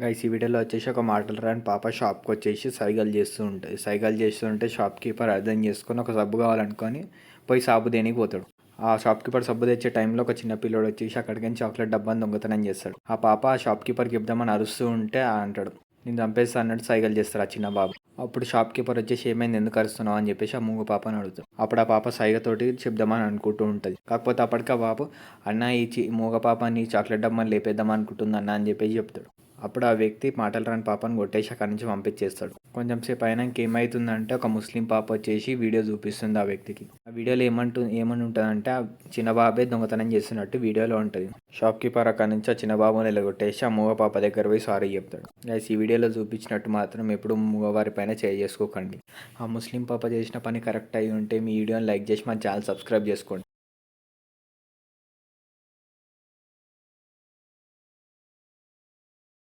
Guys ఈ వీడియోలో వచ్చేసి ఒక మాటలు రాని పాప షాప్కి వచ్చేసి సైగలు చేస్తుంటే షాప్ కీపర్ అర్థం చేసుకొని ఒక సబ్బు కావాలనుకొని పోయి సాబు దేనికి పోతాడు. ఆ షాప్ కీపర్ సబ్బు తెచ్చే టైంలో ఒక చిన్న పిల్లోడు వచ్చేసి అక్కడికి చాక్లెట్ డబ్బాని దొంగతనం చేస్తాడు. ఆ పాప ఆ షాప్ కీపర్కి చెప్దామని అరుస్తూ ఉంటే అంటాడు, నేను చంపేస్తా అన్నట్టు సైగలు చేస్తారు ఆ చిన్న బాబు. అప్పుడు షాప్ కీపర్ వచ్చేసి ఏమైంది, ఎందుకు అరుస్తున్నావు అని చెప్పేసి ఆ మూగ పాపని అడుగుతాడు. అప్పుడు ఆ పాప సైగతోటి చెప్దామని అనుకుంటూ ఉంటుంది. కాకపోతే అప్పటికి ఆ బాబు అన్న ఈ మూగ పాపని చాక్లెట్ డబ్బాని లేపేద్దాం అనుకుంటుంది అన్న అని చెప్పేసి చెప్తాడు. అప్పుడు ఆ వ్యక్తి మాటలు రాని పాపను కొట్టేసి అక్కడి నుంచి పంపించేస్తాడు. కొంచెం సేపు అయినాక ఏమవుతుందంటే ఒక ముస్లిం పాప వచ్చేసి వీడియో చూపిస్తుంది ఆ వ్యక్తికి. ఆ వీడియోలో ఏమని ఉంటుందంటే ఆ చిన్న బాబే దొంగతనం చేస్తున్నట్టు వీడియోలో ఉంటుంది. షాప్ కీపర్ అక్కడి నుంచి ఆ చిన్న బాబుని నిలగొట్టేసి ఆ మూగ పాప దగ్గర పోయి సారీ చెప్తాడు. గైస్ ఈ వీడియోలో చూపించినట్టు మాత్రం ఎప్పుడు మూగవారి పైన చేసుకోకండి. ఆ ముస్లిం పాప చేసిన పని కరెక్ట్ అయి ఉంటే మీ వీడియోని లైక్ చేసి మా ఛానల్ సబ్స్క్రైబ్ చేసుకోండి.